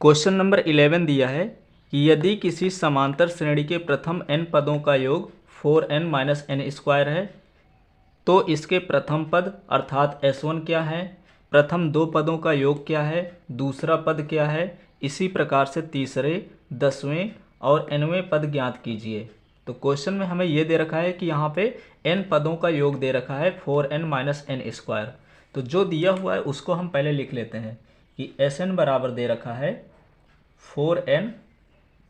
Question number 11 दिया है कि यदि किसी समांतर श्रेणी के प्रथम n पदों का योग 4n माइनस एन स्क्वायर है तो इसके प्रथम पद अर्थात s1 क्या है, प्रथम दो पदों का योग क्या है, दूसरा पद क्या है, इसी प्रकार से तीसरे, 10वें और nवें पद ज्ञात कीजिए। तो क्वेश्चन में हमें ये दे रखा है कि यहाँ पे n पदों का योग दे रखा है 4n माइनस एन स्क्वायर। तो जो दिया हुआ है उसको हम पहले लिख लेते हैं कि Sn बराबर दे रखा है 4n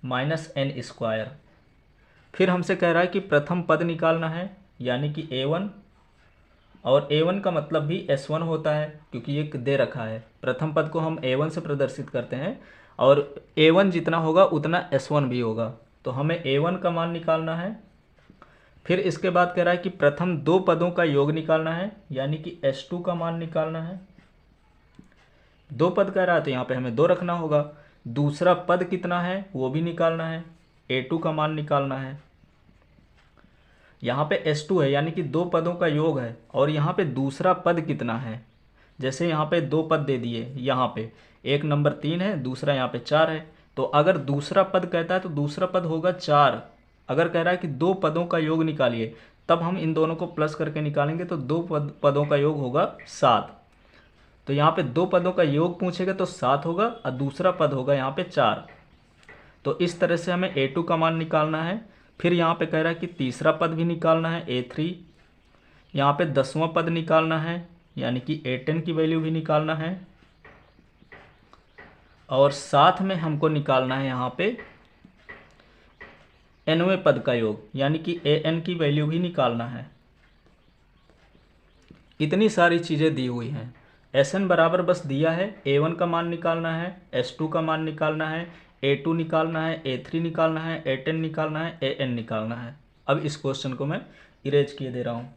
माइनस एन स्क्वायर। फिर हमसे कह रहा है कि प्रथम पद निकालना है यानी कि a1, और a1 का मतलब भी s1 होता है क्योंकि ये दे रखा है। प्रथम पद को हम a1 से प्रदर्शित करते हैं और a1 जितना होगा उतना s1 भी होगा। तो हमें a1 का मान निकालना है। फिर इसके बाद कह रहा है कि प्रथम दो पदों का योग निकालना है यानी कि s2 का मान निकालना है। दो पद कह रहा है तो यहाँ पे हमें दो रखना होगा। दूसरा पद कितना है वो भी निकालना है, a2 का मान निकालना है। यहाँ पे s2 है यानी कि दो पदों का योग है और यहाँ पे दूसरा पद कितना है। जैसे यहाँ पे दो पद दे दिए, यहाँ पे एक नंबर 3 है, दूसरा यहाँ पे 4 है। तो अगर दूसरा पद कहता है तो दूसरा पद होगा 4। अगर कह रहा है कि दो पदों का योग निकालिए तब हम इन दोनों को प्लस करके निकालेंगे तो दो पदों का योग होगा 7। तो यहाँ पे दो पदों का योग पूछेगा तो 7 होगा और दूसरा पद होगा यहाँ पे 4। तो इस तरह से हमें a2 का मान निकालना है। फिर यहाँ पे कह रहा है कि तीसरा पद भी निकालना है a3। यहाँ पे 10वां पद निकालना है यानी कि a10 की वैल्यू भी निकालना है। और साथ में हमको निकालना है यहाँ पे nवें पद का योग यानी कि an की वैल्यू भी निकालना है। इतनी सारी चीज़ें दी हुई हैं। Sn बराबर बस दिया है, a1 का मान निकालना है, s2 का मान निकालना है, a2 निकालना है, a3 निकालना है, a10 निकालना है, an निकालना है। अब इस क्वेश्चन को मैं इरेज किए दे रहा हूँ।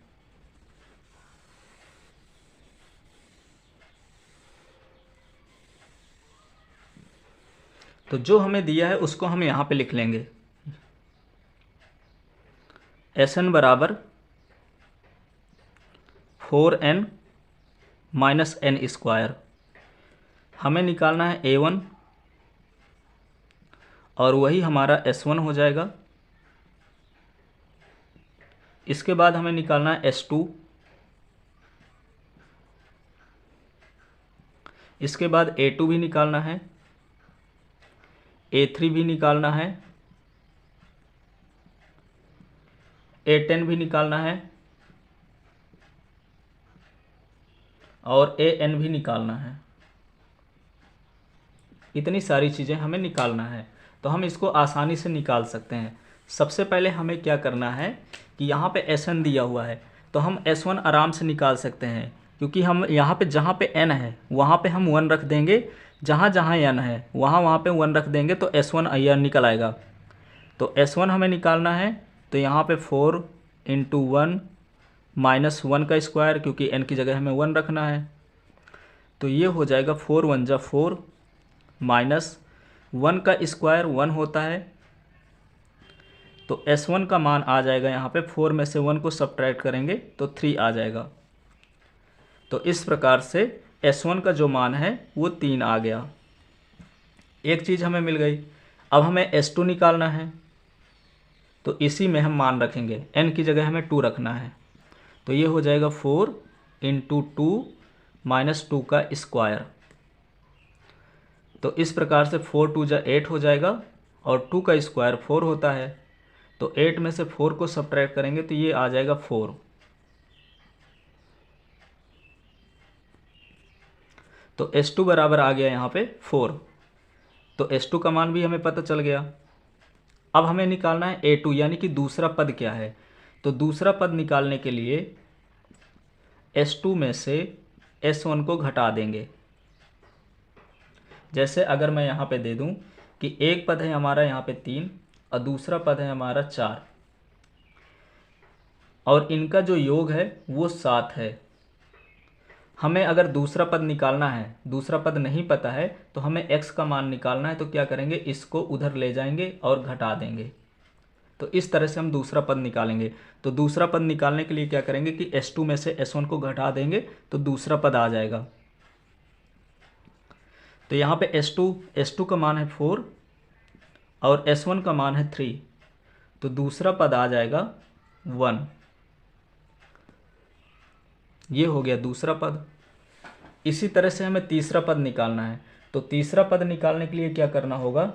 तो जो हमें दिया है उसको हम यहाँ पे लिख लेंगे। Sn बराबर 4n माइनस एन स्क्वायर। हमें निकालना है a1 और वही हमारा s1 हो जाएगा। इसके बाद हमें निकालना है s2। इसके बाद a2 भी निकालना है, a3 भी निकालना है, a10 भी निकालना है और an भी निकालना है। इतनी सारी चीज़ें हमें निकालना है तो हम इसको आसानी से निकाल सकते हैं। सबसे पहले हमें क्या करना है कि यहाँ पे Sn दिया हुआ है तो हम S1 आराम से निकाल सकते हैं क्योंकि हम यहाँ पे जहाँ पे n है वहाँ पे हम 1 रख देंगे, जहाँ जहाँ n है वहाँ पे 1 रख देंगे तो S1 निकल आएगा। तो S1 हमें निकालना है तो यहाँ पे 4 × 1 माइनस 1 का स्क्वायर, क्योंकि n की जगह हमें 1 रखना है। तो ये हो जाएगा 4 × 1 = 4 माइनस 1 का स्क्वायर 1 होता है। तो S1 का मान आ जाएगा यहाँ पे 4 में से 1 को सब्ट्रैक्ट करेंगे तो 3 आ जाएगा। तो इस प्रकार से S1 का जो मान है वो 3 आ गया। एक चीज़ हमें मिल गई। अब हमें S2 निकालना है तो इसी में हम मान रखेंगे, n की जगह हमें 2 रखना है। तो ये हो जाएगा 4 × 2 माइनस 2 का स्क्वायर। तो इस प्रकार से 4 × 2 = 8 हो जाएगा और 2 का स्क्वायर 4 होता है। तो 8 में से 4 को सब्ट्रैक्ट करेंगे तो ये आ जाएगा 4। तो S2 बराबर आ गया यहाँ पे 4। तो S2 का मान भी हमें पता चल गया। अब हमें निकालना है A2 यानी कि दूसरा पद क्या है। तो दूसरा पद निकालने के लिए S2 में से S1 को घटा देंगे। जैसे अगर मैं यहाँ पे दे दूँ कि एक पद है हमारा यहाँ पे 3 और दूसरा पद है हमारा 4 और इनका जो योग है वो 7 है। हमें अगर दूसरा पद निकालना है, दूसरा पद नहीं पता है तो हमें x का मान निकालना है। तो क्या करेंगे, इसको उधर ले जाएंगे और घटा देंगे। तो इस तरह से हम दूसरा पद निकालेंगे। तो दूसरा पद निकालने के लिए क्या करेंगे कि S2 में से S1 को घटा देंगे तो दूसरा पद आ जाएगा। तो यहाँ पे S2 का मान है 4 और S1 का मान है 3, तो दूसरा पद आ जाएगा 1। ये हो गया दूसरा पद। इसी तरह से हमें तीसरा पद निकालना है। तो तीसरा पद निकालने के लिए क्या करना होगा,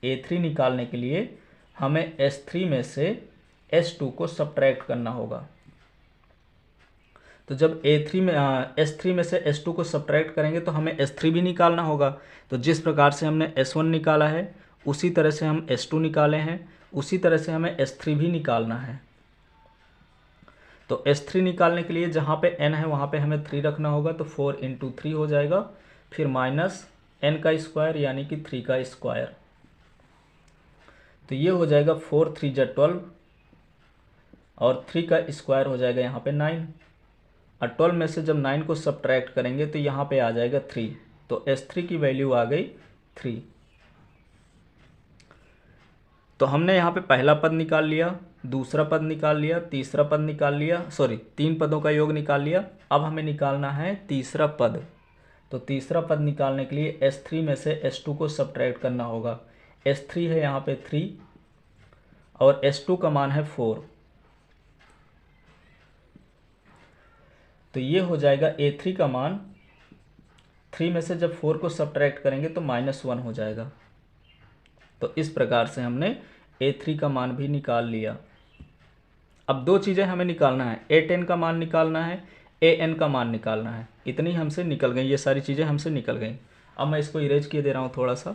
A3 निकालने के लिए हमें S3 में से S2 को सब्ट्रैक्ट करना होगा। तो जब S3 में से S2 को सब्ट्रैक्ट करेंगे तो हमें S3 भी निकालना होगा। तो जिस प्रकार से हमने S1 निकाला है उसी तरह से हम S2 निकाले हैं, उसी तरह से हमें S3 भी निकालना है। तो S3 निकालने के लिए जहाँ पे n है वहाँ पे हमें 3 रखना होगा, तो 4 × 3 हो जाएगा, फिर माइनस n का स्क्वायर यानी कि 3 का स्क्वायर। तो ये हो जाएगा 4 3 जा 12 और 3 का स्क्वायर हो जाएगा यहाँ पे 9, और 12 में से जब 9 को सब्ट्रैक्ट करेंगे तो यहाँ पे आ जाएगा 3, तो S3 की वैल्यू आ गई 3। तो हमने यहाँ पे पहला पद निकाल लिया, दूसरा पद निकाल लिया, तीसरा पद निकाल लिया, 3 पदों का योग निकाल लिया। अब हमें निकालना है तीसरा पद। तो तीसरा पद निकालने के लिए S3 में से S2 को सब्ट्रैक्ट करना होगा। S3 है यहाँ पे 3 और S2 का मान है 4, तो ये हो जाएगा A3 का मान 3 में से जब 4 को सब्ट्रैक्ट करेंगे तो -1 हो जाएगा। तो इस प्रकार से हमने A3 का मान भी निकाल लिया। अब दो चीज़ें हमें निकालना है, A10 का मान निकालना है, AN का मान निकालना है। इतनी हमसे निकल गई, ये सारी चीज़ें हमसे निकल गई। अब मैं इसको इरेज किए दे रहा हूँ थोड़ा सा।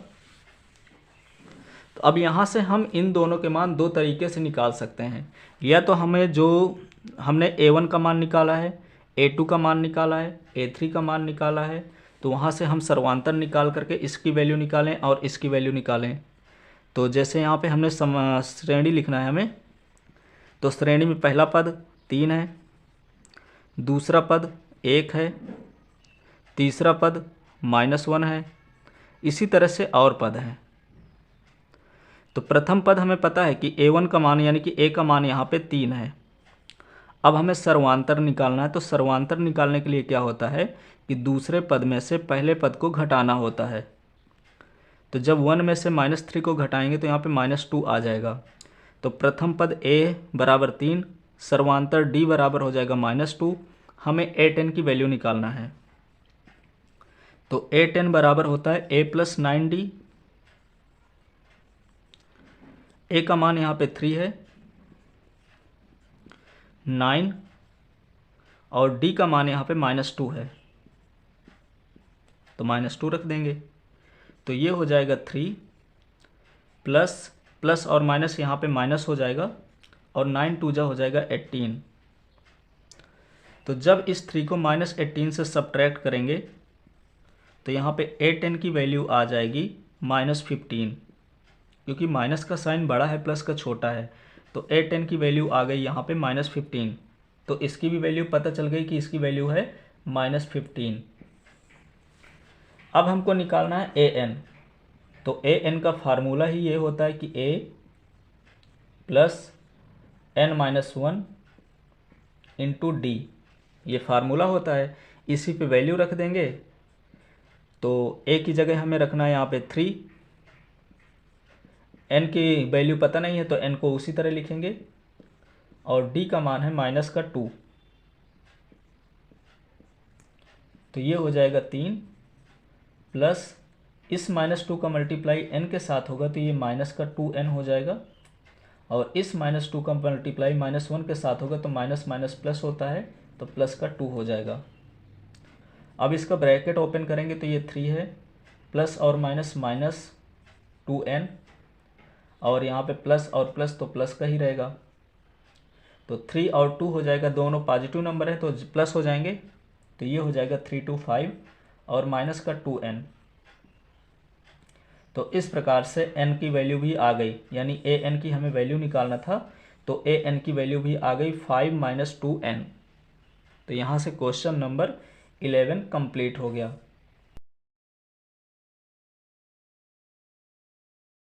तो अब यहाँ से हम इन दोनों के मान दो तरीके से निकाल सकते हैं। या तो हमें जो हमने A1 का मान निकाला है, A2 का मान निकाला है, A3 का मान निकाला है, तो वहाँ से हम सर्वांतर निकाल करके इसकी वैल्यू निकालें और इसकी वैल्यू निकालें। तो जैसे यहाँ पे हमने श्रेणी लिखना है हमें, तो श्रेणी में पहला पद 3 है, दूसरा पद 1 है, तीसरा पद -1 है, इसी तरह से और पद हैं। तो प्रथम पद हमें पता है कि A1 का मान यानी कि A का मान यहाँ पे 3 है। अब हमें सर्वांतर निकालना है। तो सर्वांतर निकालने के लिए क्या होता है कि दूसरे पद में से पहले पद को घटाना होता है। तो जब 1 में से -3 को घटाएंगे तो यहाँ पे -2 आ जाएगा। तो प्रथम पद A बराबर 3, सर्वांतर D बराबर हो जाएगा -2। हमें A10 की वैल्यू निकालना है। तो A10 बराबर होता है A + 9D। A का मान यहाँ पे 3 है, 9 और D का मान यहाँ पे -2 है, तो -2 रख देंगे। तो ये हो जाएगा 3 प्लस और माइनस यहाँ पे माइनस हो जाएगा और 9 2 जा हो जाएगा 18। तो जब इस 3 को -18 से सब्ट्रैक्ट करेंगे तो यहाँ पे A10 की वैल्यू आ जाएगी -15, क्योंकि माइनस का साइन बड़ा है प्लस का छोटा है। तो A10 की वैल्यू आ गई यहाँ पे -15। तो इसकी भी वैल्यू पता चल गई कि इसकी वैल्यू है -15। अब हमको निकालना है AN। तो AN का फार्मूला ही ये होता है कि A + n-1 × D, ये फार्मूला होता है। इसी पे वैल्यू रख देंगे। तो A की जगह हमें रखना है यहाँ पे 3, n की वैल्यू पता नहीं है तो n को उसी तरह लिखेंगे, और D का मान है -2। तो ये हो जाएगा 3 प्लस इस -2 का मल्टीप्लाई n के साथ होगा तो ये -2n हो जाएगा, और इस -2 का मल्टीप्लाई -1 के साथ होगा तो माइनस माइनस प्लस होता है तो +2 हो जाएगा। अब इसका ब्रैकेट ओपन करेंगे तो ये 3 है, प्लस और माइनस -2n, और यहाँ पे प्लस और प्लस तो प्लस का ही रहेगा। तो 3 और 2 हो जाएगा, दोनों पॉजिटिव नंबर है तो प्लस हो जाएंगे। तो ये हो जाएगा 3 2 5 और -2n। तो इस प्रकार से n की वैल्यू भी आ गई, यानी AN की हमें वैल्यू निकालना था तो AN की वैल्यू भी आ गई 5 - 2n। तो यहाँ से क्वेश्चन नंबर 11 कंप्लीट हो गया।